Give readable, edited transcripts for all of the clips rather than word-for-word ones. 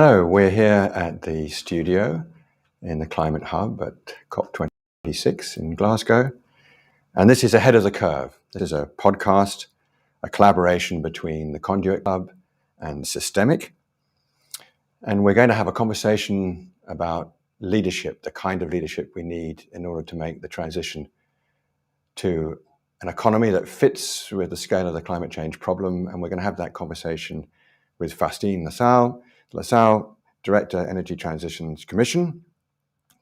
Hello, we're here at the studio in the Climate Hub at COP26 in Glasgow. And this is Ahead of the Curve. This is a podcast, a collaboration between the Conduit Club and SYSTEMIQ. And we're going to have a conversation about leadership, the kind of leadership we need in order to make the transition to an economy that fits with the scale of the climate change problem. And we're going to have that conversation with Faustine Delasalle, Director, Energy Transitions Commission,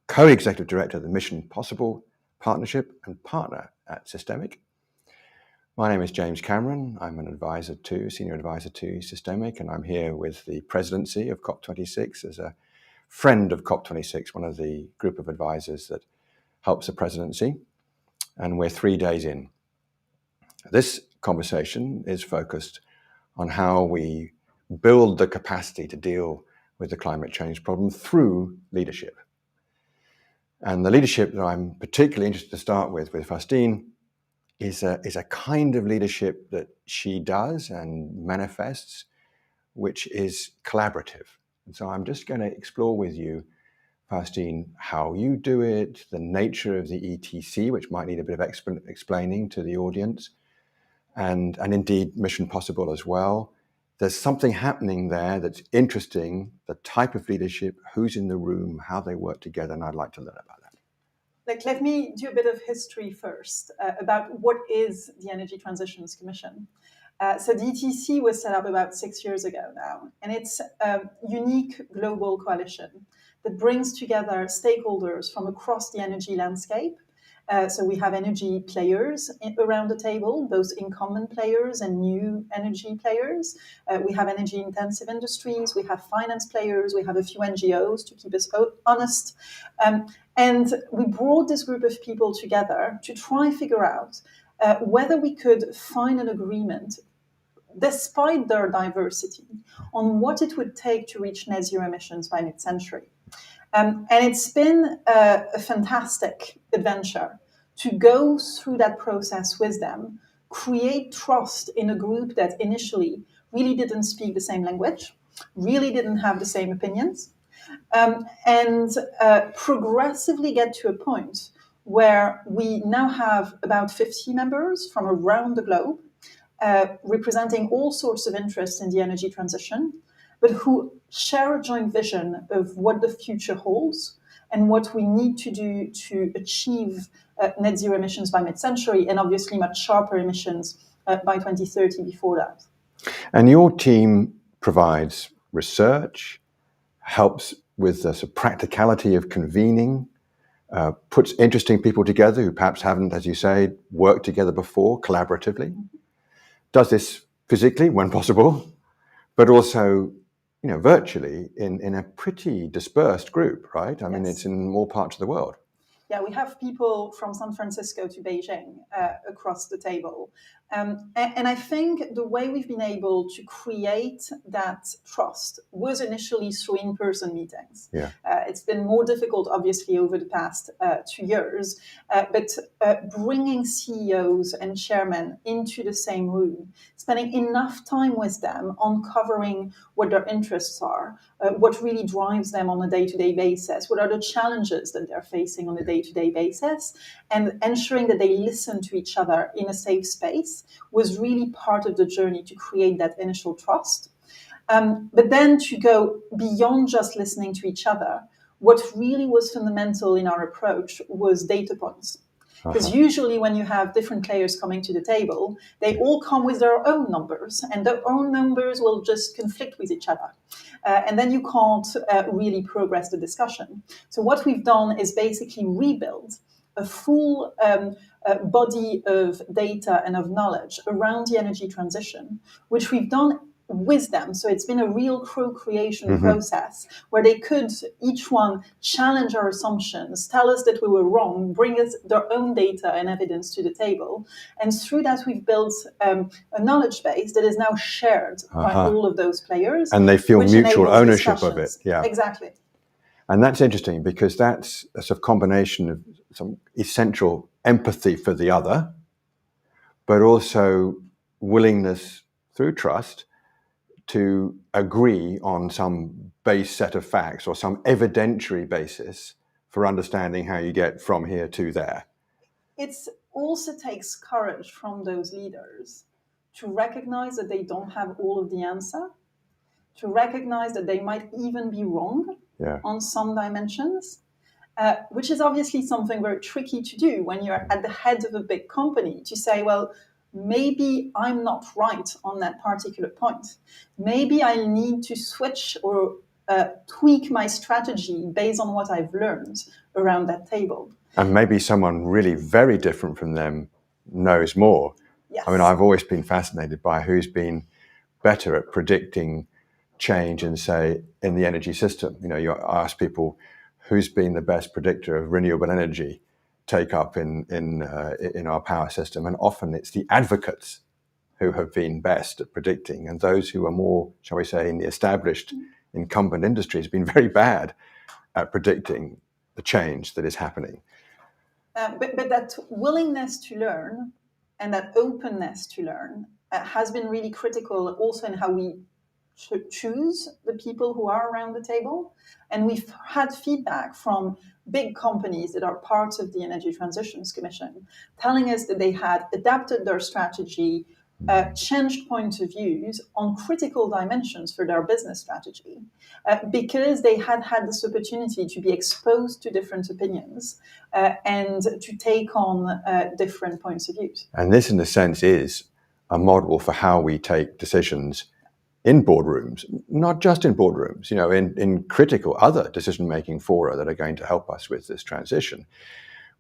Co-Executive Director of the Mission Possible Partnership and partner at SYSTEMIQ. My name is James Cameron. I'm an advisor to, senior advisor to SYSTEMIQ, and I'm here with the presidency of COP26 as a friend of COP26, one of the group of advisors that helps the presidency. And we're 3 days in. This conversation is focused on how we build the capacity to deal with the climate change problem through leadership. And the leadership that I'm particularly interested to start with Faustine, is a kind of leadership that she does and manifests, which is collaborative. And so I'm just going to explore with you, Faustine, how you do it, the nature of the ETC, which might need a bit of explaining to the audience, and indeed Mission Possible as well. There's something happening there that's interesting, the type of leadership, who's in the room, how they work together, and I'd like to learn about that. Let me do a bit of history first about what is the Energy Transitions Commission. So the ETC was set up about 6 years ago now, and it's a unique global coalition that brings together stakeholders from across the energy landscape. So we have energy players around the table, both incumbent players and new energy players. We have energy intensive industries, we have finance players, we have a few NGOs to keep us honest. And we brought this group of people together to try and figure out whether we could find an agreement, despite their diversity, on what it would take to reach net zero emissions by mid-century. And it's been a fantastic adventure to go through that process with them, create trust in a group that initially really didn't speak the same language, really didn't have the same opinions, and progressively get to a point where we now have about 50 members from around the globe, representing all sorts of interests in the energy transition, but who share a joint vision of what the future holds and what we need to do to achieve net zero emissions by mid-century, and obviously much sharper emissions by 2030 before that. And your team provides research, helps with the sort of practicality of convening, puts interesting people together who perhaps haven't, as you say, worked together before collaboratively, does this physically when possible, but also virtually in a pretty dispersed group, right? I mean, it's in all parts of the world. Yeah, we have people from San Francisco to Beijing across the table. And I think the way we've been able to create that trust was initially through in-person meetings. Yeah. It's been more difficult, obviously, over the past 2 years, but bringing CEOs and chairmen into the same room, spending enough time with them, uncovering what their interests are, what really drives them on a day-to-day basis, what are the challenges that they're facing on a day-to-day basis, and ensuring that they listen to each other in a safe space was really part of the journey to create that initial trust. But then to go beyond just listening to each other, what really was fundamental in our approach was data points. Because usually when you have different players coming to the table, they all come with their own numbers, and their own numbers will just conflict with each other. And then you can't really progress the discussion. So what we've done is basically rebuild a full body of data and of knowledge around the energy transition, which we've done with them. So it's been a real co-creation process where they could, each one, challenge our assumptions, tell us that we were wrong, bring us their own data and evidence to the table. And through that, we've built a knowledge base that is now shared by all of those players. And they feel mutual ownership of it. Yeah, exactly. And that's interesting because that's a sort of combination of some essential empathy for the other, but also willingness through trust to agree on some base set of facts or some evidentiary basis for understanding how you get from here to there. It also takes courage from those leaders to recognize that they don't have all of the answer, to recognize that they might even be wrong on some dimensions, which is obviously something very tricky to do when you're at the head of a big company, to say, well, maybe I'm not right on that particular point. Maybe I need to switch or tweak my strategy based on what I've learned around that table. And maybe someone really very different from them knows more. Yes. I mean, I've always been fascinated by who's been better at predicting change in, say, in the energy system. You know, you ask people who's been the best predictor of renewable energy take up in our power system, and often it's the advocates who have been best at predicting, and those who are more, shall we say, in the established incumbent industries have been very bad at predicting the change that is happening. But that willingness to learn and that openness to learn has been really critical also in how we choose the people who are around the table. And we've had feedback from big companies that are part of the Energy Transitions Commission telling us that they had adapted their strategy, changed point of views on critical dimensions for their business strategy, because they had this opportunity to be exposed to different opinions and to take on different points of view. And this, in a sense, is a model for how we take decisions in boardrooms, not just in boardrooms, you know, in critical other decision-making fora that are going to help us with this transition.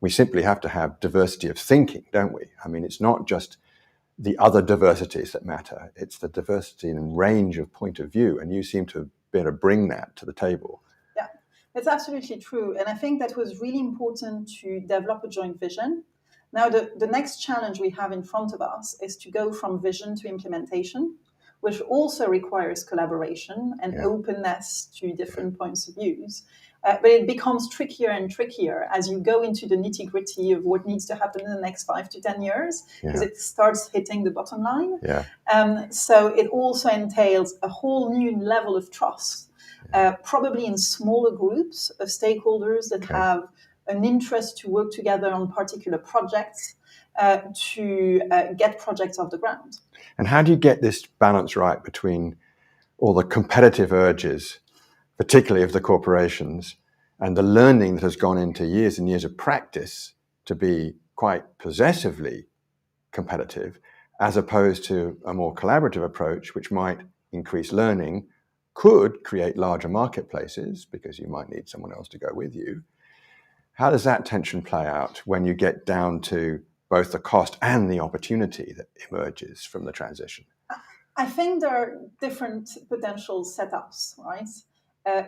We simply have to have diversity of thinking, don't we? I mean, it's not just the other diversities that matter, it's the diversity and range of point of view, and you seem to be able to bring that to the table. Yeah, that's absolutely true. And I think that was really important to develop a joint vision. Now, the next challenge we have in front of us is to go from vision to implementation, which also requires collaboration and openness to different points of views. But it becomes trickier and trickier as you go into the nitty-gritty of what needs to happen in the next 5 to 10 years, because it starts hitting the bottom line. So it also entails a whole new level of trust, probably in smaller groups of stakeholders that have an interest to work together on particular projects to get projects off the ground. And how do you get this balance right between all the competitive urges, particularly of the corporations, and the learning that has gone into years and years of practice to be quite possessively competitive, as opposed to a more collaborative approach, which might increase learning, could create larger marketplaces because you might need someone else to go with you. How does that tension play out when you get down to both the cost and the opportunity that emerges from the transition? I think there are different potential setups, right?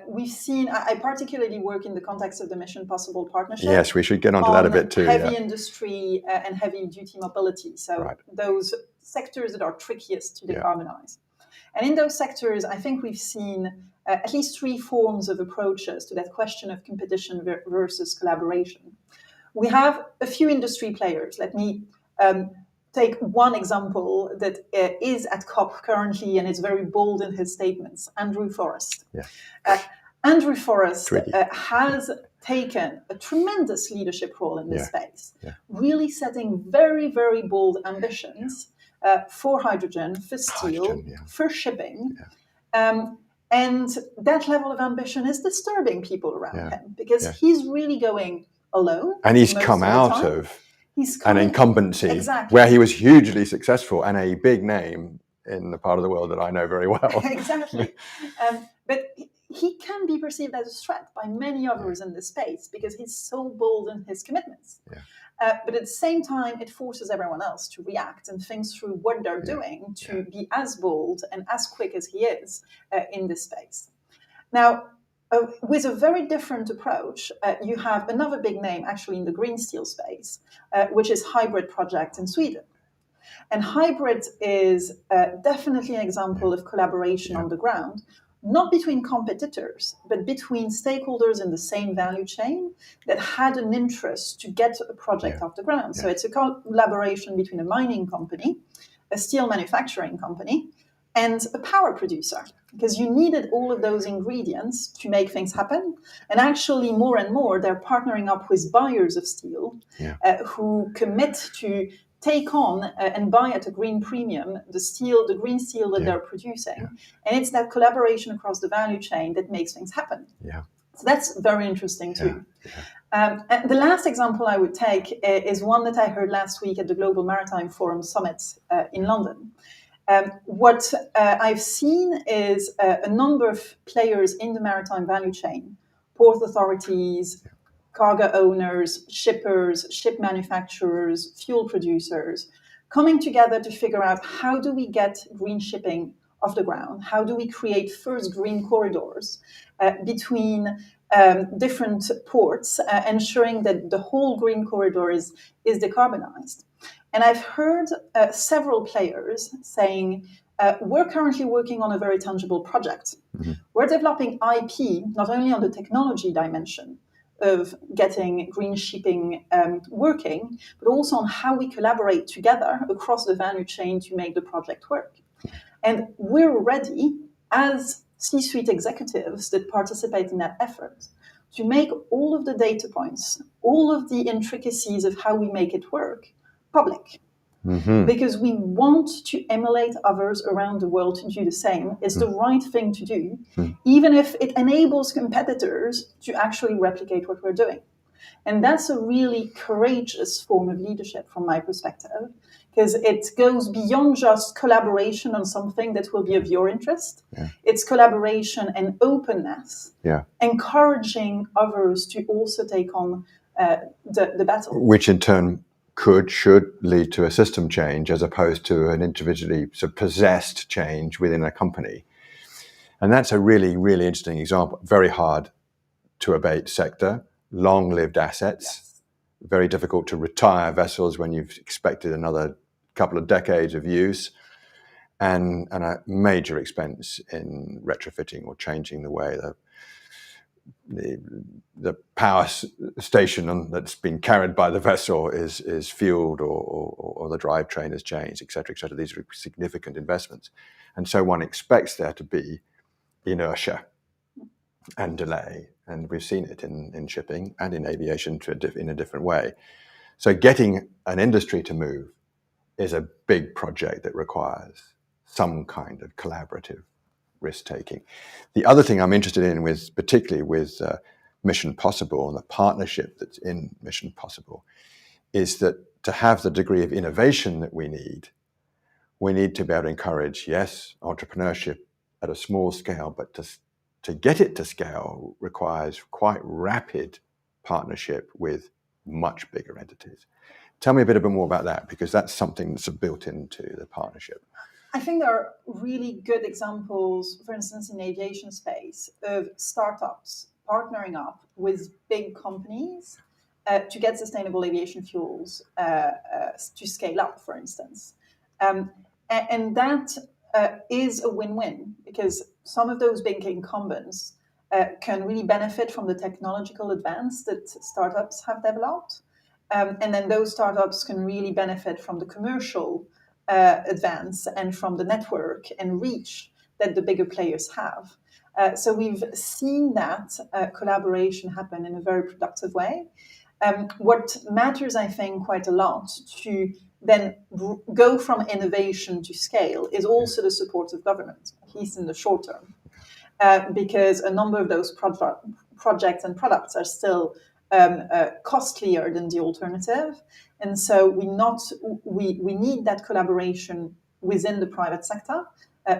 We've seen, I particularly work in the context of the Mission Possible partnership. Yes, we should get onto that a bit too. Heavy industry and heavy duty mobility. So those sectors that are trickiest to decarbonize. And in those sectors, I think we've seen at least 3 forms of approaches to that question of competition versus collaboration. We have a few industry players. Let me take one example that is at COP currently and is very bold in his statements, Andrew Forrest. Andrew Forrest has taken a tremendous leadership role in this space, really setting very, very bold ambitions for hydrogen, for steel, for shipping. And that level of ambition is disturbing people around him because he's really going alone. And he's come out of an incumbency where he was hugely successful and a big name in the part of the world that I know very well. Exactly. But he can be perceived as a threat by many others in this space because he's so bold in his commitments. But at the same time, it forces everyone else to react and think through what they're doing to be as bold and as quick as he is in this space. Now, with a very different approach, you have another big name actually in the green steel space, which is Hybrid Project in Sweden. And Hybrid is definitely an example of collaboration on the ground, not between competitors, but between stakeholders in the same value chain that had an interest to get a project off the ground. So it's a collaboration between a mining company, a steel manufacturing company, and a power producer, because you needed all of those ingredients to make things happen. And actually, more and more, they're partnering up with buyers of steel who commit to take on and buy at a green premium the green steel that they're producing. And it's that collaboration across the value chain that makes things happen. So that's very interesting too. And the last example I would take is one that I heard last week at the Global Maritime Forum Summit in London. What I've seen is a number of players in the maritime value chain, port authorities, cargo owners, shippers, ship manufacturers, fuel producers, coming together to figure out how do we get green shipping off the ground? How do we create first green corridors between different ports, ensuring that the whole green corridor is decarbonized? And I've heard several players saying, we're currently working on a very tangible project. We're developing IP, not only on the technology dimension of getting green shipping working, but also on how we collaborate together across the value chain to make the project work. And we're ready, as C-suite executives that participate in that effort, to make all of the data points, all of the intricacies of how we make it work, public. Because we want to emulate others around the world to do the same. It's the right thing to do, even if it enables competitors to actually replicate what we're doing. And that's a really courageous form of leadership from my perspective, because it goes beyond just collaboration on something that will be of your interest. It's collaboration and openness, encouraging others to also take on the battle. Which in turn should lead to a system change as opposed to an individually sort of possessed change within a company. And that's a really, really interesting example. Very hard to abate sector, long-lived assets, very difficult to retire vessels when you've expected another couple of decades of use, and a major expense in retrofitting or changing the way the power station that's been carried by the vessel is fueled or the drivetrain has changed, et cetera, et cetera. These are significant investments. And so one expects there to be inertia and delay. And we've seen it in shipping and in aviation in a different way. So getting an industry to move is a big project that requires some kind of collaborative risk-taking. The other thing I'm interested in, particularly with Mission Possible and the partnership that's in Mission Possible, is that to have the degree of innovation that we need to be able to encourage, yes, entrepreneurship at a small scale, but to get it to scale requires quite rapid partnership with much bigger entities. Tell me a bit more about that, because that's something that's built into the partnership. I think there are really good examples, for instance, in the aviation space, of startups partnering up with big companies to get sustainable aviation fuels to scale up, for instance. And that is a win-win, because some of those big incumbents can really benefit from the technological advance that startups have developed. And then those startups can really benefit from the commercial advance and from the network and reach that the bigger players have. So we've seen that collaboration happen in a very productive way. What matters, I think, quite a lot to then go from innovation to scale is also the support of government, at least in the short term, because a number of those projects and products are still costlier than the alternative. And so we need that collaboration within the private sector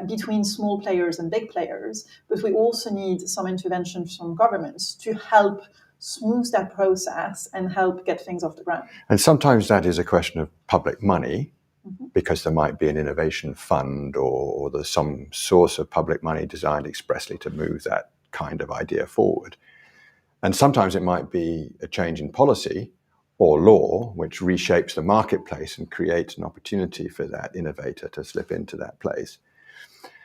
between small players and big players, but we also need some intervention from governments to help smooth that process and help get things off the ground. And sometimes that is a question of public money, because there might be an innovation fund or there's some source of public money designed expressly to move that kind of idea forward. And sometimes it might be a change in policy or law, which reshapes the marketplace and creates an opportunity for that innovator to slip into that place.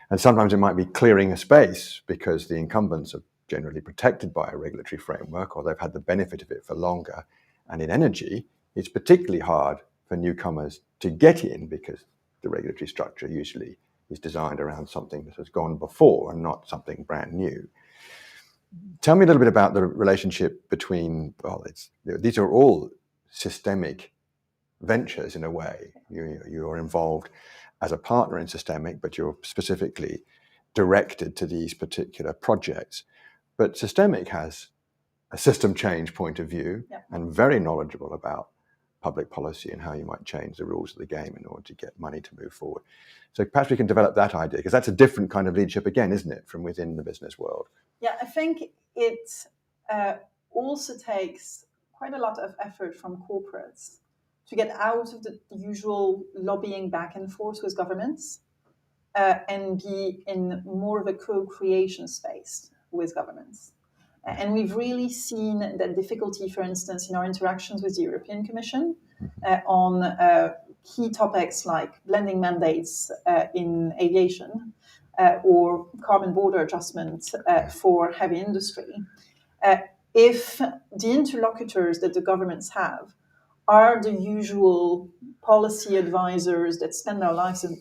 And sometimes it might be clearing a space because the incumbents are generally protected by a regulatory framework, or they've had the benefit of it for longer. And in energy, it's particularly hard for newcomers to get in because the regulatory structure usually is designed around something that has gone before and not something brand new. Tell me a little bit about the relationship between, these are all systemic ventures in a way. You're involved as a partner in SYSTEMIQ, but you're specifically directed to these particular projects. But SYSTEMIQ has a system change point of view and very knowledgeable about public policy and how you might change the rules of the game in order to get money to move forward. So perhaps we can develop that idea, because that's a different kind of leadership again, isn't it, from within the business world? Yeah, I think it also takes quite a lot of effort from corporates to get out of the usual lobbying back and forth with governments and be in more of a co-creation space with governments. And we've really seen that difficulty, for instance, in our interactions with the European Commission on key topics like blending mandates in aviation or carbon border adjustment for heavy industry. If the interlocutors that the governments have are the usual policy advisors that spend their lives in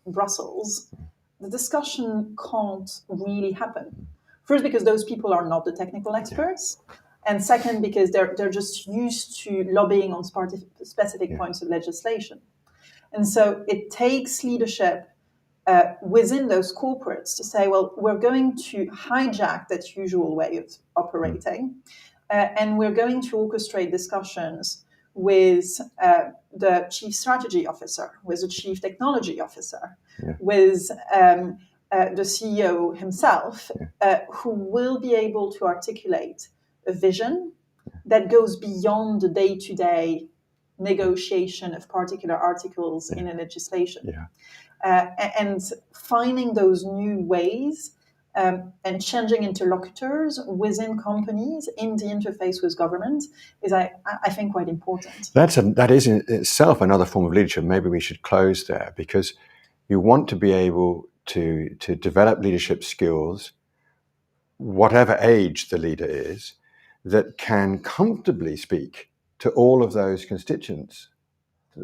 Brussels, the discussion can't really happen. First, because those people are not the technical experts, and second, because they're just used to lobbying on specific points of legislation. And so it takes leadership within those corporates to say, well, we're going to hijack that usual way of operating, and we're going to orchestrate discussions with the chief strategy officer, with the chief technology officer, with the CEO himself, who will be able to articulate a vision that goes beyond the day-to-day negotiation of particular articles in a legislation. And finding those new ways and changing interlocutors within companies in the interface with government is, I think, quite important. That is in itself another form of leadership. Maybe we should close there, because you want to be able to develop leadership skills, whatever age the leader is, that can comfortably speak to all of those constituents,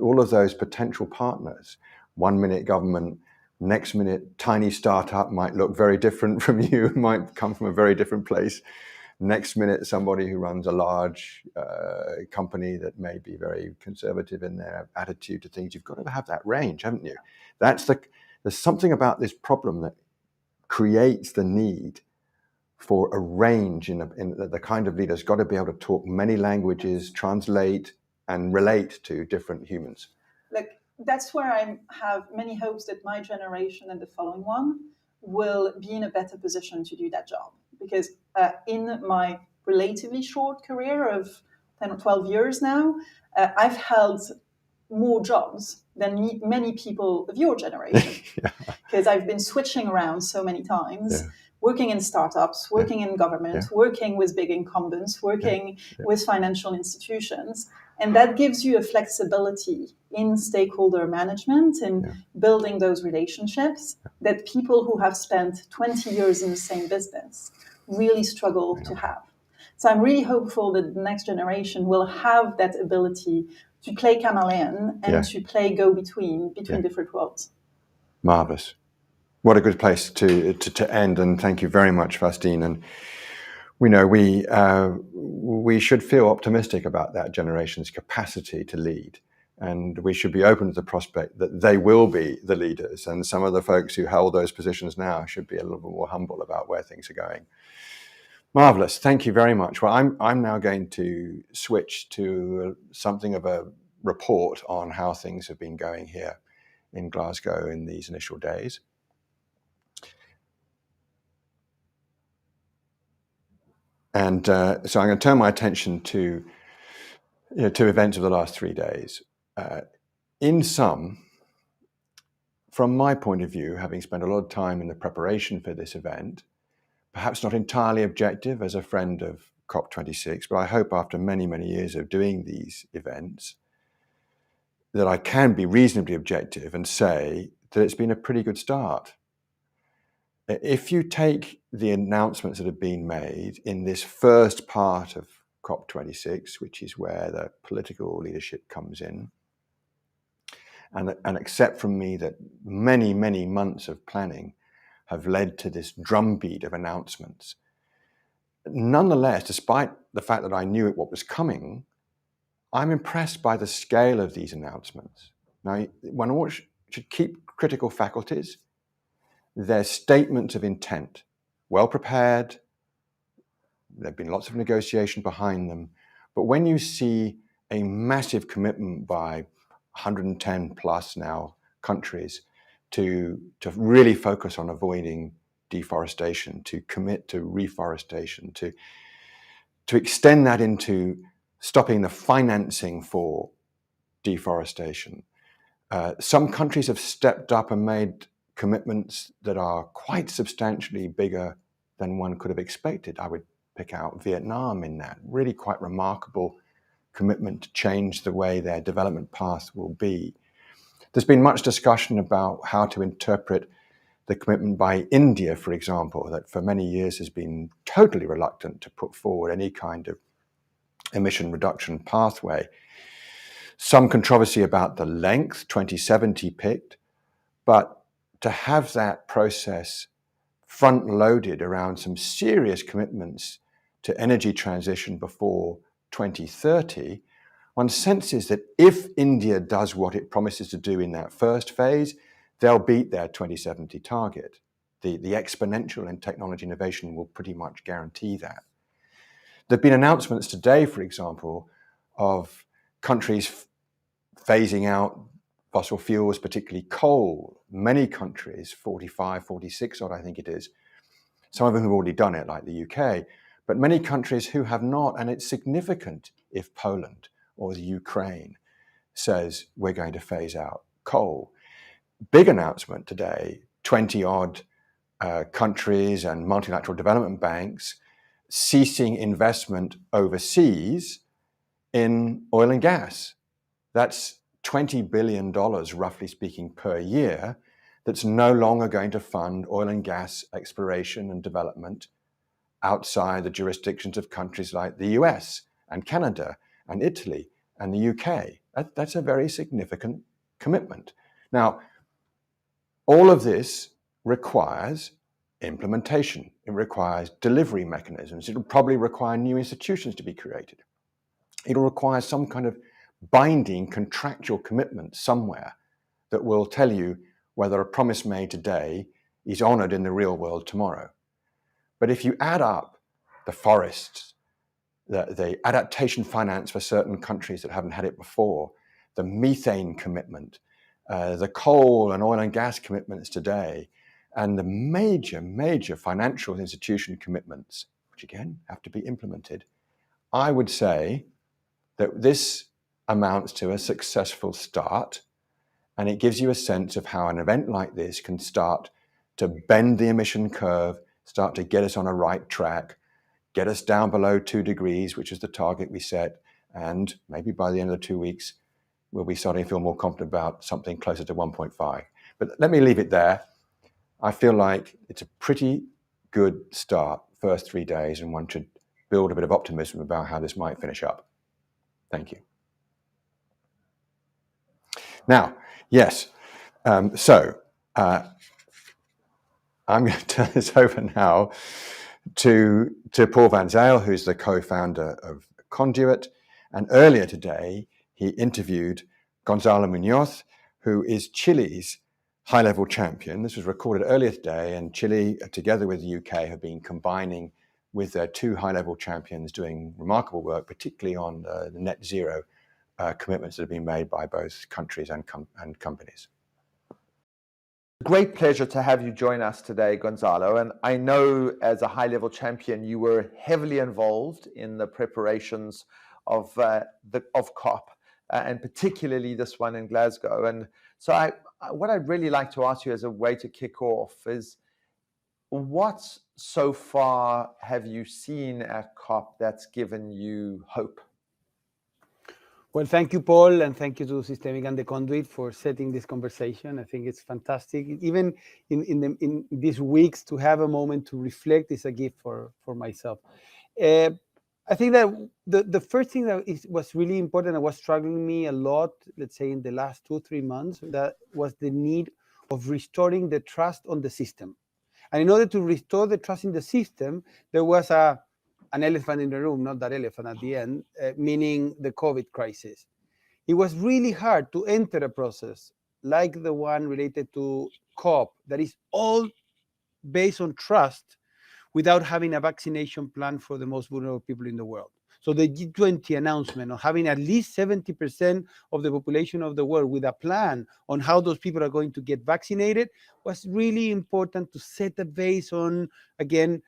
all of those potential partners. 1 minute government, next minute tiny startup might look very different from you, might come from a very different place. Next minute somebody who runs a large company that may be very conservative in their attitude to things. You've got to have that range, haven't you? There's something about this problem that creates the need for a range in the kind of leader's got to be able to talk many languages, translate and relate to different humans. Look, that's where I have many hopes that my generation and the following one will be in a better position to do that job. Because in my relatively short career of 10 or 12 years now, I've held more jobs than many people of your generation. Because I've been switching around so many times, working in startups, working in government, working with big incumbents, working with financial institutions. And that gives you a flexibility in stakeholder management and building those relationships that people who have spent 20 years in the same business really struggle to have. So I'm really hopeful that the next generation will have that ability to play chameleon and to play go-between different worlds. Marvelous. What a good place to end. And thank you very much, Faustine. And we know we should feel optimistic about that generation's capacity to lead. And we should be open to the prospect that they will be the leaders. And some of the folks who hold those positions now should be a little bit more humble about where things are going. Marvelous. Thank you very much. Well, I'm now going to switch to something of a report on how things have been going here in Glasgow in these initial days. And so I'm going to turn my attention to events of the last 3 days. In sum, from my point of view, having spent a lot of time in the preparation for this event, perhaps not entirely objective as a friend of COP26, but I hope after many, many years of doing these events that I can be reasonably objective and say that it's been a pretty good start. If you take the announcements that have been made in this first part of COP26, which is where the political leadership comes in, and accept from me that many, many months of planning have led to this drumbeat of announcements. Nonetheless, despite the fact that I knew what was coming, I'm impressed by the scale of these announcements. Now, one should keep critical faculties. They're statements of intent, well prepared. There have been lots of negotiation behind them. But when you see a massive commitment by 110 plus now countries to really focus on avoiding deforestation, to commit to reforestation, to extend that into stopping the financing for deforestation. Some countries have stepped up and made commitments that are quite substantially bigger than one could have expected. I would pick out Vietnam in that, really quite remarkable commitment to change the way their development path will be. There's been much discussion about how to interpret the commitment by India, for example, that for many years has been totally reluctant to put forward any kind of emission reduction pathway. Some controversy about the length, 2070 picked, but to have that process front-loaded around some serious commitments to energy transition before 2030, one senses that if India does what it promises to do in that first phase, they'll beat their 2070 target. The exponential in technology innovation will pretty much guarantee that. There have been announcements today, for example, of countries phasing out fossil fuels, particularly coal. Many countries, 45, 46 odd, I think it is. Some of them have already done it, like the UK, but many countries who have not, and it's significant if Poland or the Ukraine says we're going to phase out coal. Big announcement today, 20 odd countries and multilateral development banks ceasing investment overseas in oil and gas. That's $20 billion, roughly speaking, per year that's no longer going to fund oil and gas exploration and development outside the jurisdictions of countries like the US and Canada and Italy and the UK. That's a very significant commitment. Now, all of this requires implementation. It requires delivery mechanisms. It'll probably require new institutions to be created. It'll require some kind of binding contractual commitment somewhere that will tell you whether a promise made today is honored in the real world tomorrow. But if you add up the forests, the adaptation finance for certain countries that haven't had it before, the methane commitment, the coal and oil and gas commitments today, and the major financial institution commitments, which again have to be implemented, I would say that this amounts to a successful start, and it gives you a sense of how an event like this can start to bend the emission curve, start to get us on a right track, get us down below 2 degrees, which is the target we set, and maybe by the end of the 2 weeks, we'll be starting to feel more confident about something closer to 1.5. But let me leave it there. I feel like it's a pretty good start, first 3 days, and one should build a bit of optimism about how this might finish up. Thank you. Now, yes, I'm going to turn this over now to Paul Van Zyl, who's the co-founder of Conduit. And earlier today, he interviewed Gonzalo Munoz, who is Chile's high-level champion. This was recorded earlier today, and Chile, together with the UK, have been combining with their 2 high-level champions doing remarkable work, particularly on the net zero commitments that have been made by both countries and companies. Great pleasure to have you join us today, Gonzalo. And I know as a high-level champion, you were heavily involved in the preparations of COP, and particularly this one in Glasgow. And so what I'd really like to ask you as a way to kick off is, what so far have you seen at COP that's given you hope? Well, thank you, Paul, and thank you to SYSTEMIQ and the Conduit for setting this conversation. I think it's fantastic. Even in these weeks, to have a moment to reflect is a gift for myself. I think that the first thing that was really important and was struggling me a lot, let's say in the last 2-3 months, that was the need of restoring the trust on the system. And in order to restore the trust in the system, there was an elephant in the room, not that elephant at the end, meaning the COVID crisis. It was really hard to enter a process like the one related to COP that is all based on trust without having a vaccination plan for the most vulnerable people in the world. So the G20 announcement of having at least 70% of the population of the world with a plan on how those people are going to get vaccinated was really important to set a base on, again,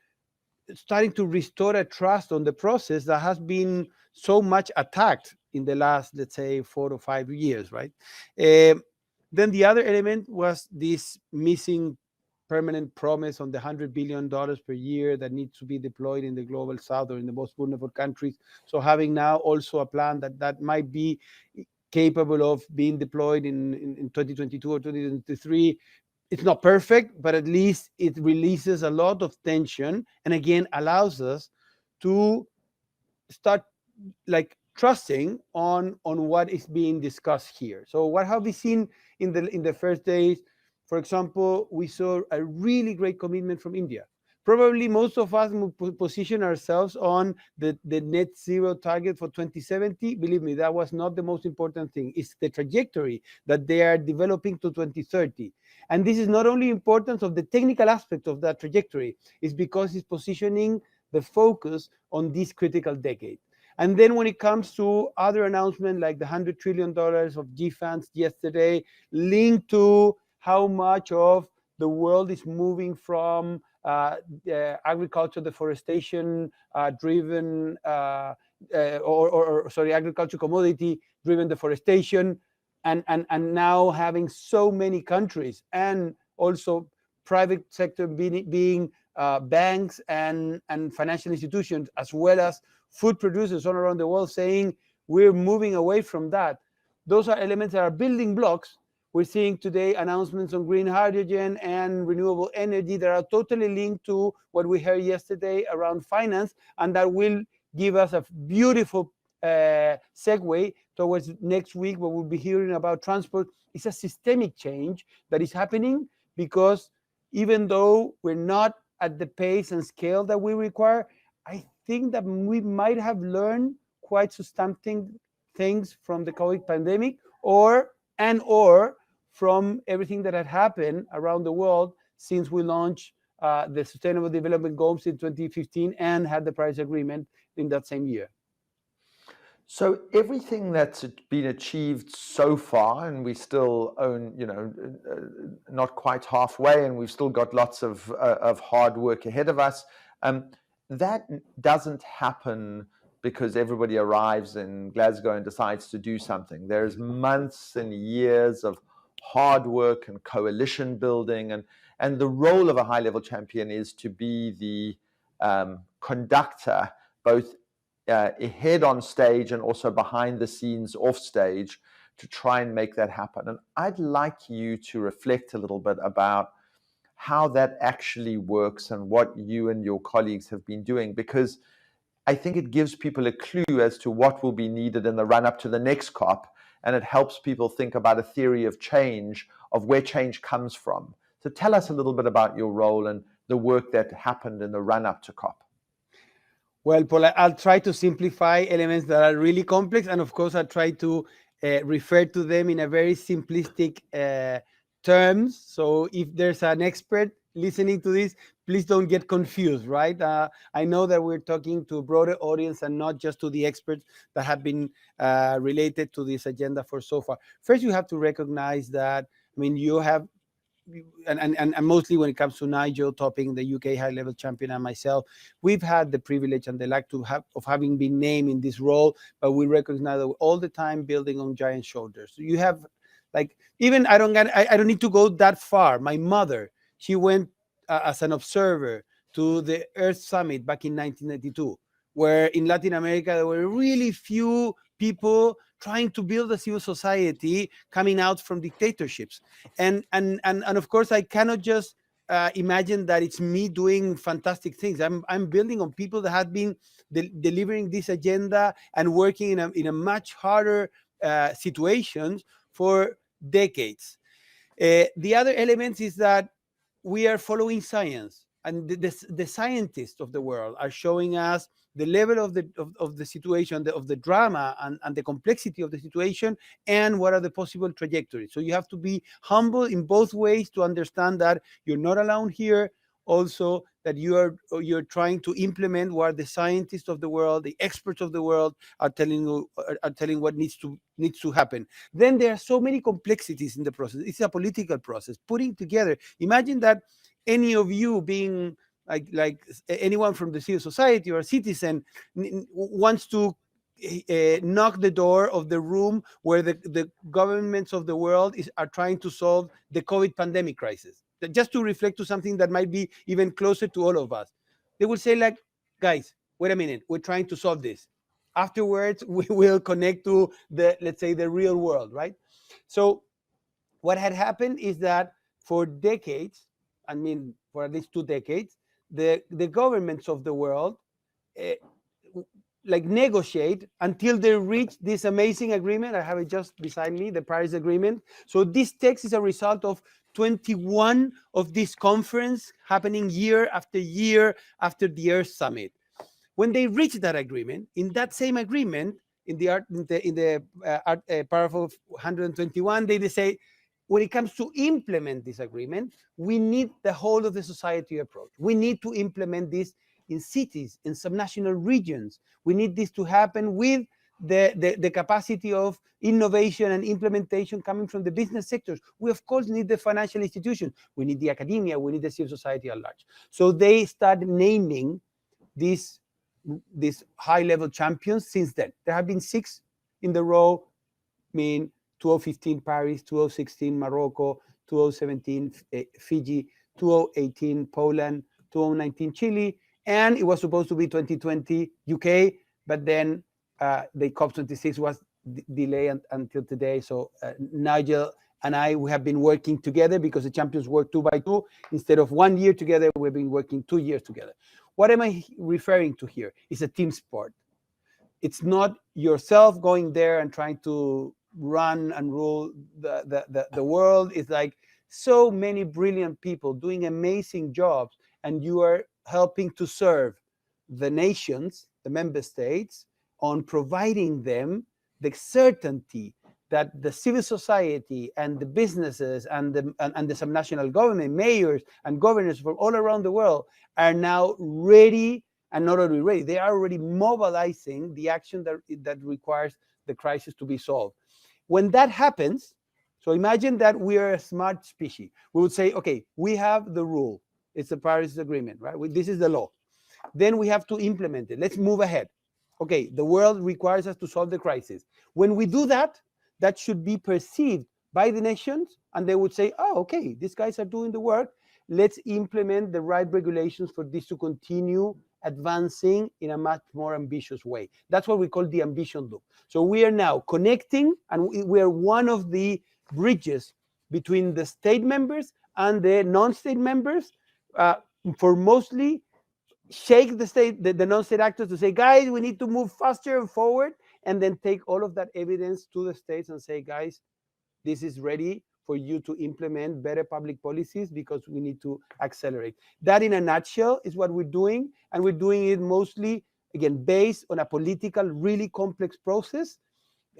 starting to restore a trust on the process that has been so much attacked in the last, let's say, 4 to 5 years, right? Then the other element was this missing permanent promise on the $100 billion per year that needs to be deployed in the global south or in the most vulnerable countries. So having now also a plan that might be capable of being deployed in 2022 or 2023. It's not perfect, but at least it releases a lot of tension and again allows us to start like trusting on what is being discussed here. So what have we seen in the first days? For example, we saw a really great commitment from India. Probably most of us will position ourselves on the net zero target for 2070. Believe me, that was not the most important thing. It's the trajectory that they are developing to 2030. And this is not only importance of the technical aspect of that trajectory, it's because it's positioning the focus on this critical decade. And then when it comes to other announcements like the $100 trillion of G funds yesterday, linked to how much of the world is moving from agriculture, deforestation driven, agriculture commodity driven deforestation, and now having so many countries and also private sector being banks and financial institutions, as well as food producers all around the world saying we're moving away from that. Those are elements that are building blocks. We're seeing today announcements on green hydrogen and renewable energy that are totally linked to what we heard yesterday around finance, and that will give us a beautiful segue towards next week, where we'll be hearing about transport. It's a systemic change that is happening because even though we're not at the pace and scale that we require, I think that we might have learned quite substantive things from the COVID pandemic or from everything that had happened around the world since we launched the Sustainable Development Goals in 2015 and had the Paris Agreement in that same year. So everything that's been achieved so far, and we still own, not quite halfway, and we've still got lots of hard work ahead of us. That doesn't happen because everybody arrives in Glasgow and decides to do something. There's months and years of hard work and coalition building, and the role of a high-level champion is to be the conductor, both ahead on stage and also behind the scenes off stage, to try and make that happen. And I'd like you to reflect a little bit about how that actually works and what you and your colleagues have been doing, because I think it gives people a clue as to what will be needed in the run-up to the next COP, and it helps people think about a theory of change, of where change comes from. So tell us a little bit about your role and the work that happened in the run-up to COP. Well, Paul, I'll try to simplify elements that are really complex, and of course, I'll try to refer to them in a very simplistic terms. So if there's an expert listening to this, please don't get confused, right? I know that we're talking to a broader audience and not just to the experts that have been related to this agenda for so far. First, you have to recognize that, you have, and mostly when it comes to Nigel Topping, the UK high-level champion, and myself, we've had the privilege and the luck of having been named in this role, but we recognize that we're all the time building on giant shoulders. So you have, even I don't need to go that far. My mother, she went as an observer to the Earth Summit back in 1992, where in Latin America there were really few people trying to build a civil society coming out from dictatorships. And of course, I cannot just imagine that it's me doing fantastic things. I'm building on people that have been delivering this agenda and working in a much harder situations for decades. The other element is that we are following science, and the scientists of the world are showing us the level of the situation, of the drama and the complexity of the situation, and what are the possible trajectories. So you have to be humble in both ways to understand that you're not alone here. Also, that you're trying to implement what the scientists of the world, the experts of the world are telling you, are telling what needs to happen. Then there are so many complexities in the process. It's a political process. Putting together, imagine that any of you being like anyone from the civil society or a citizen wants to knock the door of the room where the governments of the world are trying to solve the COVID pandemic crisis. Just to reflect to something that might be even closer to all of us. They will say like, guys, wait a minute, we're trying to solve this. Afterwards, we will connect to let's say, the real world, right? So what had happened is that for decades, I mean, for at least 2 decades, the governments of the world like negotiate until they reach this amazing agreement. I have it just beside me, the Paris Agreement. So this text is a result of 21 of this conference happening year after year after the Earth Summit. When they reach that agreement, in that same agreement, in the paragraph 121, they say, when it comes to implement this agreement, we need the whole of the society approach. We need to implement this in cities, in subnational regions. We need this to happen with the capacity of innovation and implementation coming from the business sectors. We, of course, need the financial institutions. We need the academia. We need the civil society at large. So they start naming these high-level champions since then. There have been 6 in the row, I mean, 2015 Paris, 2016 Morocco, 2017 Fiji, 2018 Poland, 2019 Chile, and it was supposed to be 2020 UK, but then the COP26 was delayed until today. So Nigel and we have been working together because the champions work 2 by 2. Instead of 1 year together, we've been working 2 years together. What am I referring to here? It's a team sport. It's not yourself going there and trying to run and rule the world. It's like so many brilliant people doing amazing jobs, and you are helping to serve the nations, the member states, on providing them the certainty that the civil society and the businesses and the subnational government, mayors and governors from all around the world are now ready, and not only ready, they are already mobilizing the action that requires the crisis to be solved. When that happens, so imagine that we are a smart species. We would say, okay, we have the rule. It's the Paris Agreement, right? This is the law. Then we have to implement it. Let's move ahead. Okay, the world requires us to solve the crisis. When we do that, that should be perceived by the nations, and they would say, oh, okay, these guys are doing the work. Let's implement the right regulations for this to continue advancing in a much more ambitious way. That's what we call the ambition loop. So we are now connecting, and we are one of the bridges between the state members and the non-state members for mostly shake the non-state actors to say, guys, we need to move faster and forward, and then take all of that evidence to the states and say, guys, this is ready for you to implement better public policies because we need to accelerate. That in a nutshell is what we're doing, and we're doing it mostly, again, based on a political, really complex process,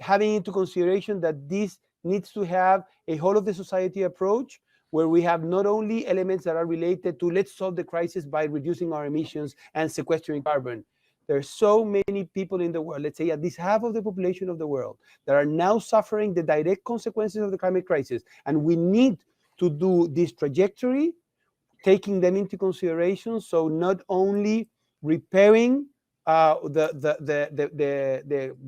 having into consideration that this needs to have a whole of the society approach, where we have not only elements that are related to let's solve the crisis by reducing our emissions and sequestering carbon. There are so many people in the world, let's say at least half of the population of the world, that are now suffering the direct consequences of the climate crisis. And we need to do this trajectory, taking them into consideration. So not only repairing the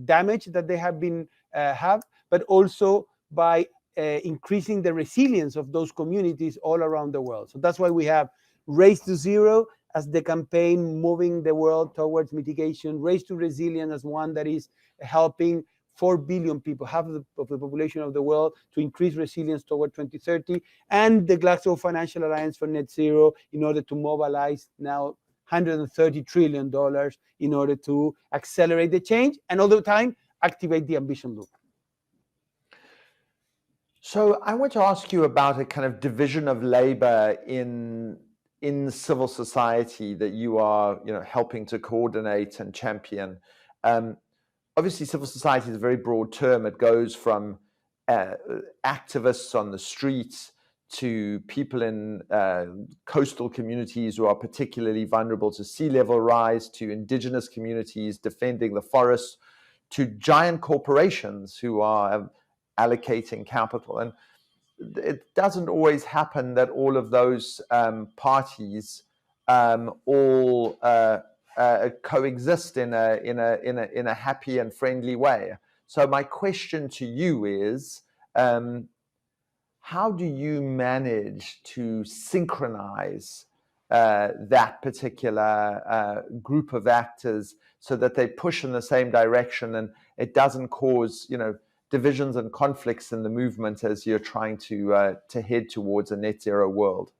damage that they have been but also by increasing the resilience of those communities all around the world. So that's why we have Race to Zero as the campaign moving the world towards mitigation, Race to Resilience as one that is helping 4 billion people, half of the population of the world, to increase resilience toward 2030, and the Glasgow Financial Alliance for Net Zero in order to mobilize now $130 trillion in order to accelerate the change and all the time activate the ambition loop. So I want to ask you about a kind of division of labor in civil society that you are, helping to coordinate and champion. Obviously, civil society is a very broad term. It goes from activists on the streets to people in coastal communities who are particularly vulnerable to sea level rise, to indigenous communities defending the forests, to giant corporations who are allocating capital. And it doesn't always happen that all of those parties all coexist in a happy and friendly way. So my question to you is, how do you manage to synchronize that particular group of actors so that they push in the same direction and it doesn't cause, divisions and conflicts in the movement as you're trying to head towards a net zero world?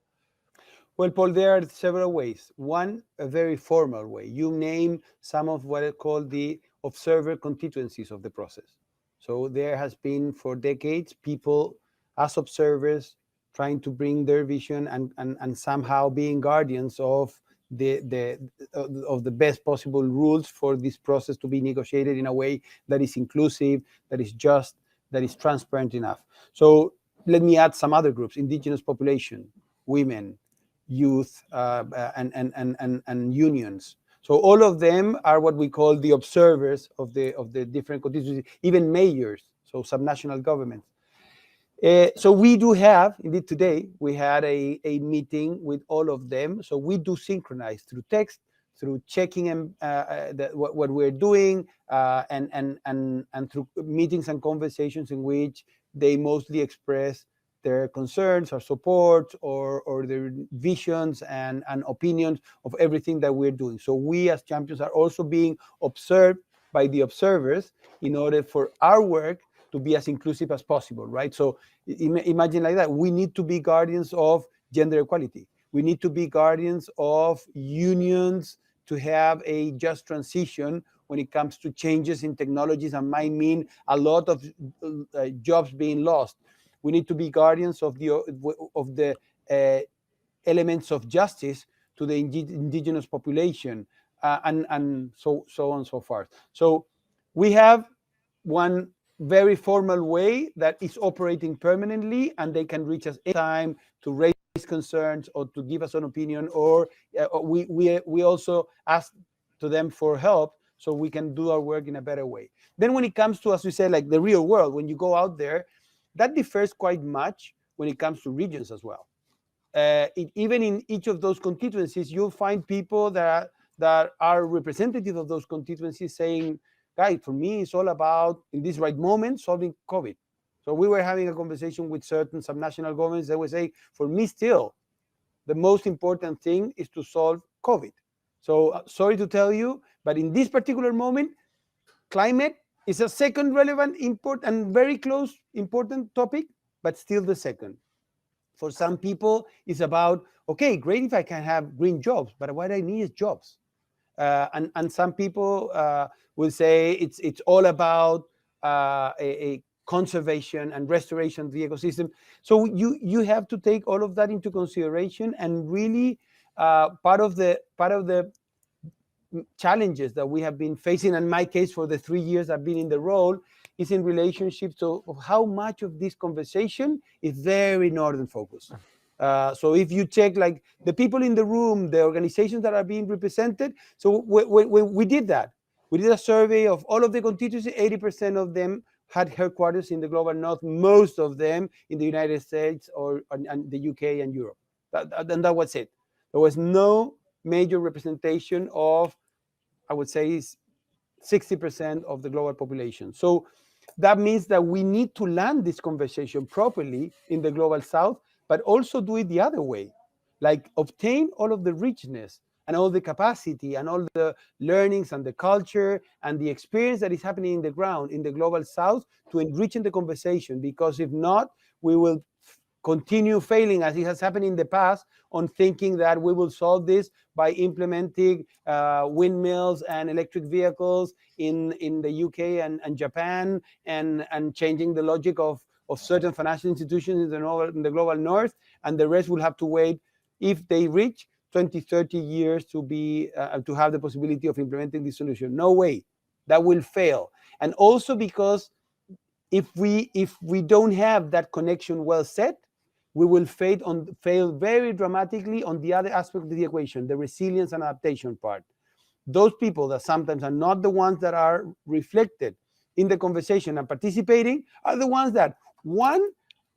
Well, Paul, there are several ways. One, a very formal way. You name some of what are called the observer constituencies of the process. So there has been for decades people as observers trying to bring their vision and somehow being guardians of the best possible rules for this process to be negotiated in a way that is inclusive, that is just, that is transparent enough. So let me add some other groups: indigenous population, women, youth, and unions. So all of them are what we call the observers of the different constituencies, even mayors, so subnational governments. So we do have, indeed today, we had a meeting with all of them. So we do synchronize through text, through checking what we're doing, and through meetings and conversations in which they mostly express their concerns or support or their visions and opinions of everything that we're doing. So we as champions are also being observed by the observers in order for our work to be as inclusive as possible, right? So imagine like that. We need to be guardians of gender equality. We need to be guardians of unions to have a just transition when it comes to changes in technologies and might mean a lot of jobs being lost. We need to be guardians of the elements of justice to the indigenous population, and so on and so forth. So we have one very formal way that is operating permanently, and they can reach us anytime to raise concerns or to give us an opinion, or we also ask to them for help so we can do our work in a better way. Then when it comes to, as we say, like the real world, when you go out there, that differs quite much when it comes to regions as well. Even in each of those constituencies, you'll find people that are representative of those constituencies saying, guys, for me, it's all about, in this right moment, solving COVID. So we were having a conversation with certain subnational governments that would say, for me still, the most important thing is to solve COVID. So sorry to tell you, but in this particular moment, climate is a second relevant, important, and very close, important topic, but still the second. For some people, it's about, okay, great if I can have green jobs, but what I need is jobs. And some people will say it's all about a conservation and restoration of the ecosystem. So you have to take all of that into consideration, and really part of the challenges that we have been facing, in my case for the 3 years I've been in the role, is in relationship to how much of this conversation is very northern focused. So if you check like the people in the room, the organizations that are being represented, so we did that. We did a survey of all of the constituencies. 80% of them had headquarters in the global north, most of them in the United States or the UK and Europe. And that was it. There was no major representation of, I would say, 60% of the global population. So that means that we need to land this conversation properly in the global south, but also do it the other way, like obtain all of the richness and all the capacity and all the learnings and the culture and the experience that is happening in the ground in the global south to enrich in the conversation, because if not, we will continue failing as it has happened in the past on thinking that we will solve this by implementing windmills and electric vehicles in the UK and Japan, and changing the logic of certain financial institutions in the global north, and the rest will have to wait if they reach 20-30 years to be to have the possibility of implementing this solution. No way, that will fail. And also because if we don't have that connection well set, we will fail very dramatically on the other aspect of the equation, the resilience and adaptation part. Those people that sometimes are not the ones that are reflected in the conversation and participating are the ones that, one,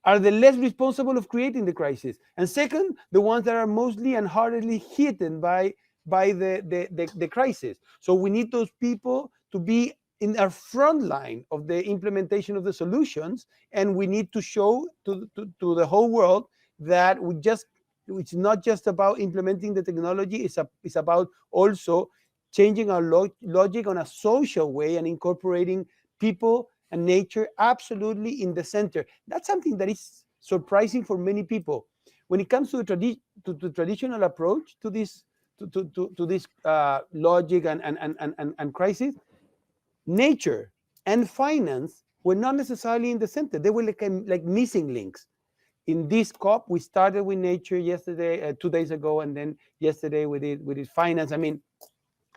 are the less responsible of creating the crisis, and second, the ones that are mostly and hardly hit by the crisis. So we need those people to be in our front line of the implementation of the solutions, and we need to show to the whole world that it's not just about implementing the technology, it's about also changing our logic on a social way and incorporating people and nature absolutely in the center. That's something that is surprising for many people. When it comes to the traditional approach to this logic and crisis, nature and finance were not necessarily in the center. They were like missing links. In this COP, we started with nature yesterday, 2 days ago, and then yesterday we did finance. I mean,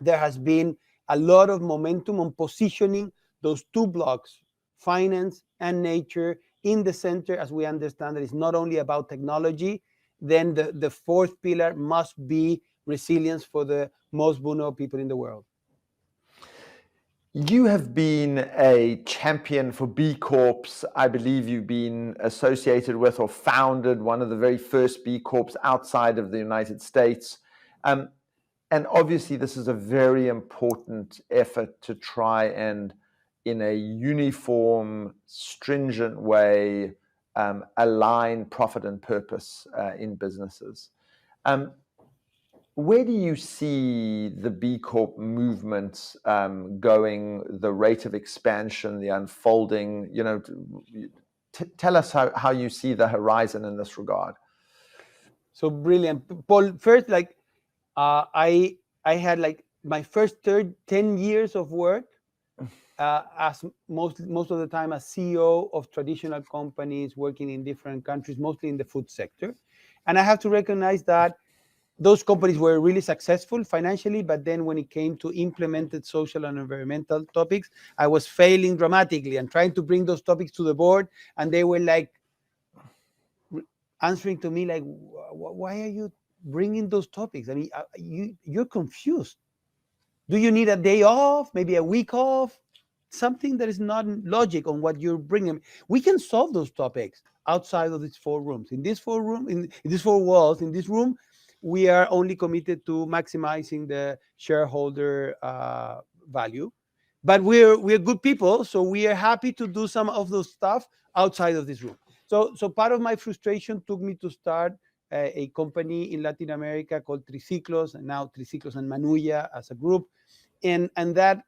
there has been a lot of momentum on positioning those two blocks, finance and nature, in the center, as we understand that it's not only about technology. Then the fourth pillar must be resilience for the most vulnerable people in the world. You have been a champion for B Corps. I believe you've been associated with or founded one of the very first B Corps outside of the United States. And obviously, this is a very important effort to try and, in a uniform, stringent way, align profit and purpose in businesses. Where do you see the B Corp movement going, the rate of expansion, the unfolding? You know, tell us how you see the horizon in this regard. So brilliant, Paul. First, I had my first 10 years of work as most of the time as CEO of traditional companies working in different countries, mostly in the food sector. And I have to recognize that those companies were really successful financially, but then when it came to implemented social and environmental topics, I was failing dramatically and trying to bring those topics to the board, and they were answering to me why are you bringing those topics? I mean, you're confused. Do you need a day off, maybe a week off? Something that is not logic on what you're bringing. We can solve those topics outside of these four rooms. In these four walls, in this room, we are only committed to maximizing the shareholder value. But we're good people, so we are happy to do some of those stuff outside of this room. So part of my frustration took me to start a company in Latin America called Triciclos, and now Triciclos and Manuya as a group. And that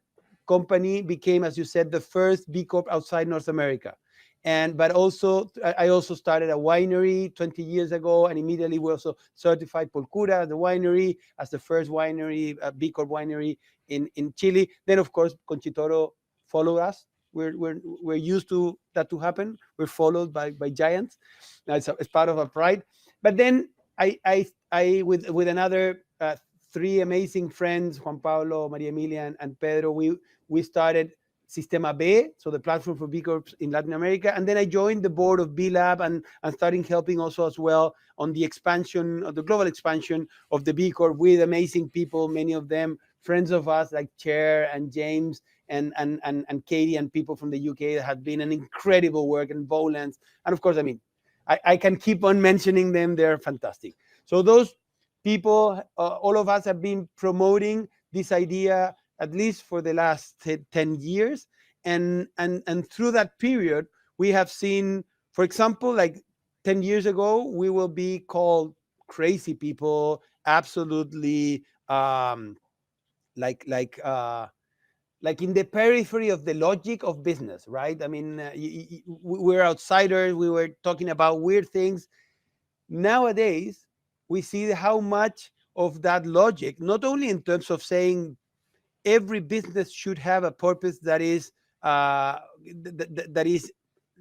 company became, as you said, the first B Corp outside North America. But also, I also started a winery 20 years ago, and immediately we also certified Polcura, the winery, as the first winery, B Corp winery in Chile. Then, of course, Conchitoro followed us. We're used to that to happen. We're followed by giants. It's part of our pride. But then I with another three amazing friends, Juan Pablo, Maria Emilia, and Pedro, we started SYSTEMIQ, so the platform for B Corps in Latin America. And then I joined the board of B Lab and starting helping also as well on the expansion, of the global expansion of the B Corp with amazing people, many of them friends of us like Chair and James and Katie and people from the UK that have been an incredible work, and Bolens. And of course, I mean, I can keep on mentioning them. They're fantastic. So those people, all of us have been promoting this idea at least for the last 10 years. And through that period, we have seen, for example, 10 years ago, we will be called crazy people, absolutely um, like in the periphery of the logic of business, right? I mean, we're outsiders. We were talking about weird things. Nowadays, we see how much of that logic, not only in terms of saying every business should have a purpose that is that is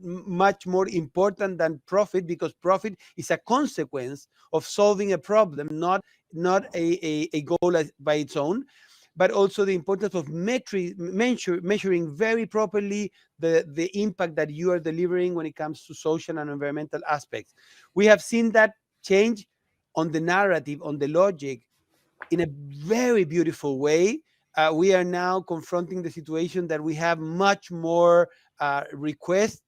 much more important than profit, because profit is a consequence of solving a problem, not a goal by its own, but also the importance of measuring very properly the impact that you are delivering when it comes to social and environmental aspects. We have seen that change on the narrative, on the logic, in a very beautiful way. We are now confronting the situation that we have much more requests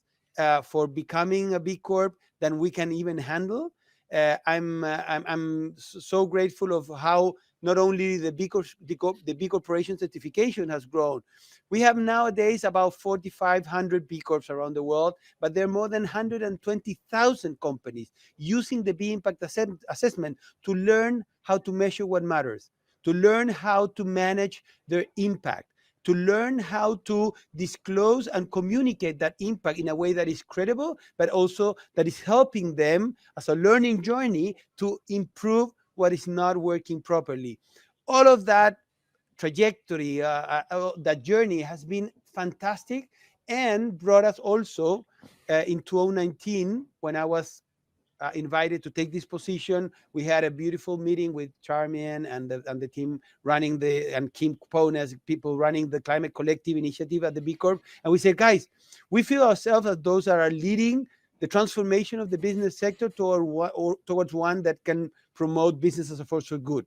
for becoming a B Corp than we can even handle. I'm so grateful of how not only the B Corporation certification has grown. We have nowadays about 4,500 B Corps around the world, but there are more than 120,000 companies using the B Impact Assessment to learn how to measure what matters, to learn how to manage their impact, to learn how to disclose and communicate that impact in a way that is credible, but also that is helping them as a learning journey to improve what is not working properly. All of that trajectory, that journey has been fantastic, and brought us also in 2019, when I was invited to take this position. We had a beautiful meeting with Charmian and the team running and Kim Capone as people running the Climate Collective initiative at the B Corp. And we said, guys, we feel ourselves as those that are leading the transformation of the business sector towards one that can promote business as a force for good.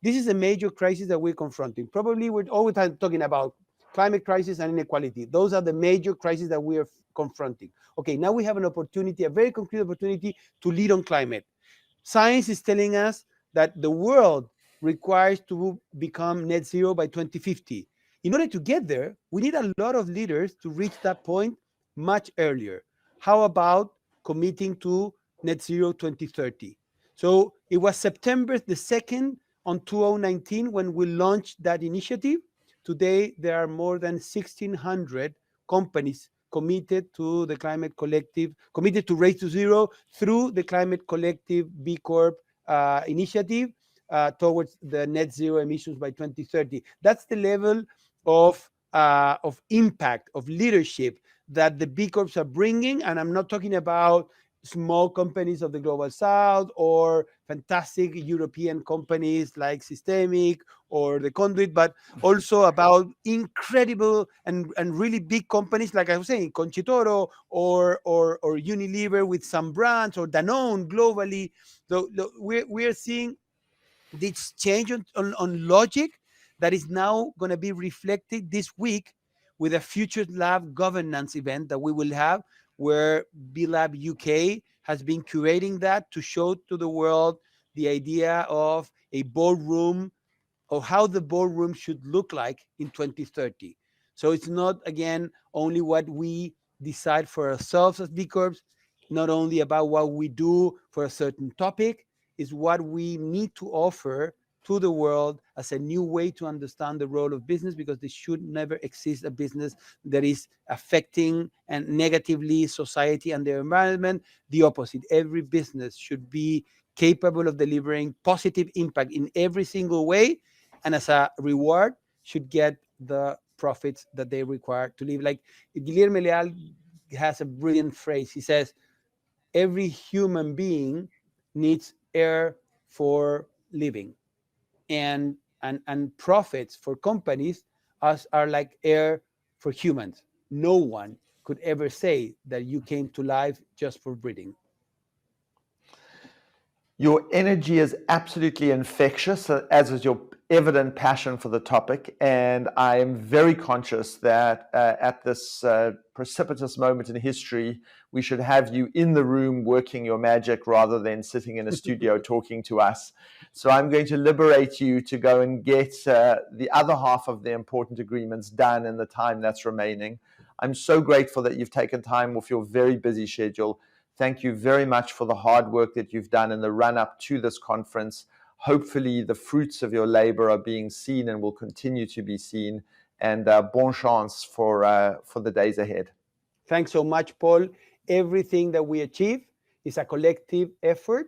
This is a major crisis that we're confronting. Probably we're always talking about climate crisis and inequality. Those are the major crises that we are confronting. Okay, now we have an opportunity, a very concrete opportunity to lead on climate. Science is telling us that the world requires to become net zero by 2050. In order to get there, we need a lot of leaders to reach that point much earlier. How about committing to net zero 2030? So it was September the 2nd on 2019 when we launched that initiative. Today, there are more than 1,600 companies committed to the Climate Collective, committed to Race to Zero through the Climate Collective B Corp initiative towards the net zero emissions by 2030. That's the level of impact, of leadership that the B Corps are bringing. And I'm not talking about small companies of the Global South or fantastic European companies like SYSTEMIQ or the Conduit, but also about incredible and really big companies, like I was saying, Conchitoro or Unilever with some brands, or Danone globally. So we're seeing this change on logic that is now going to be reflected this week with a Future Lab governance event that we will have, where B-Lab UK has been curating that to show to the world the idea of a boardroom, or how the boardroom should look like in 2030. So it's not, again, only what we decide for ourselves as B Corps, not only about what we do for a certain topic, is what we need to offer to the world as a new way to understand the role of business, because there should never exist a business that is affecting and negatively society and the environment. The opposite. Every business should be capable of delivering positive impact in every single way, and as a reward should get the profits that they require to live. Like Guillermo Leal has a brilliant phrase. He says, every human being needs air for living, and profits for companies are like air for humans. No one could ever say that you came to life just for breathing. Your energy is absolutely infectious, as is your evident passion for the topic. And I am very conscious that at this precipitous moment in history, we should have you in the room working your magic rather than sitting in a studio talking to us. So I'm going to liberate you to go and get the other half of the important agreements done in the time that's remaining. I'm so grateful that you've taken time off your very busy schedule. Thank you very much for the hard work that you've done in the run-up to this conference, hopefully the fruits of your labor are being seen and will continue to be seen. And bon chance for the days ahead. Thanks so much, Paul. Everything that we achieve is a collective effort,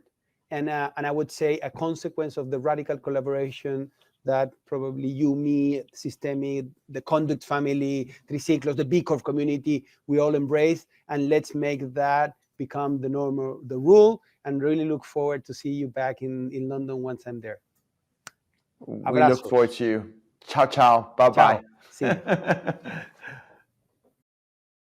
and I would say a consequence of the radical collaboration that probably you, me, SYSTEMIQ, the Conduct family, Triciclos, the B Corp community, we all embrace, and let's make that become the normal, the rule, and really look forward to see you back in London once I'm there. We look forward to you. Ciao, ciao. Bye-bye. Ciao. See you.